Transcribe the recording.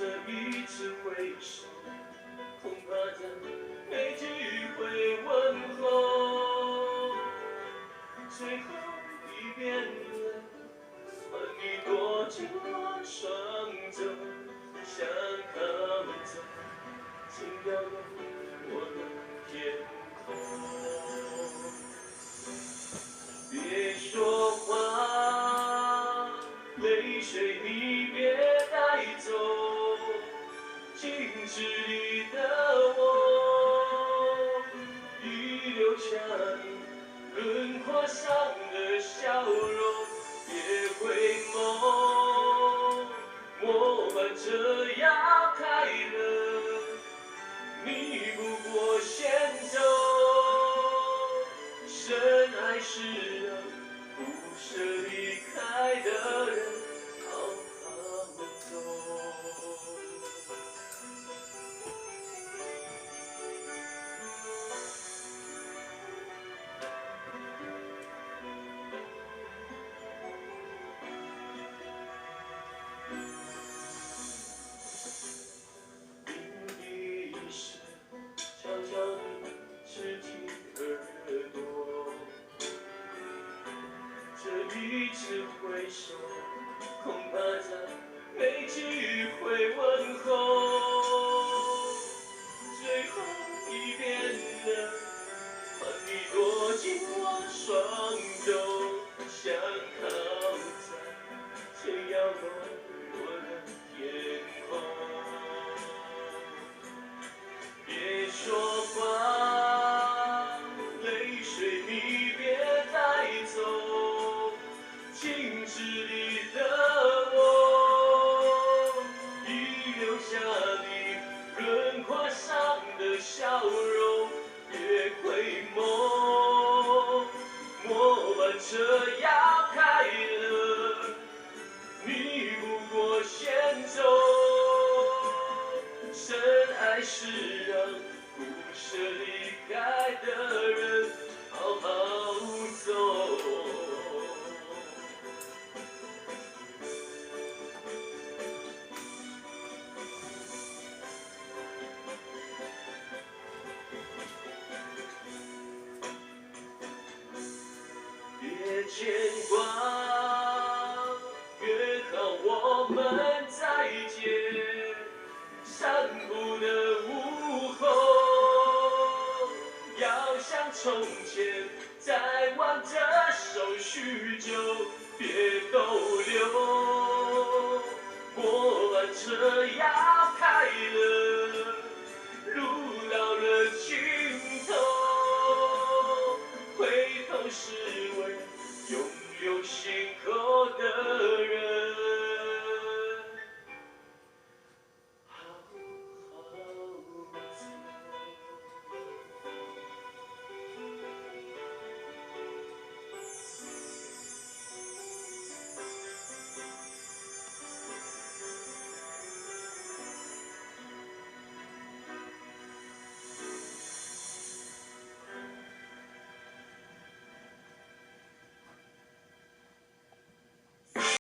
这一次挥手，恐怕再没机会问候。最后一遍了，换你躲进我双肘，想靠走，请遥望我的天空。别说话，泪水你别带走，镜子里的我，已留下你轮廓上的笑容。别回眸，末班车要开了，你不过先走。深爱是让不舍离开的人好好走。叮一声，悄悄地刺进耳朵。这一次挥手，恐怕再没机会问候。最后一遍了，换你躲进我双肘，想靠在最遥望我的天空。别说话，泪水你别带走，镜子里的我，已留下你轮廓上的笑容。别回眸，末班车要开了，你不过先走。深爱是让不舍离开的人好好走。别牵挂，约好我们再见。散步的午后，要像从前再挽着手叙旧，别逗留。末班车要开了，路到了尽头，回头是为拥有心口的人。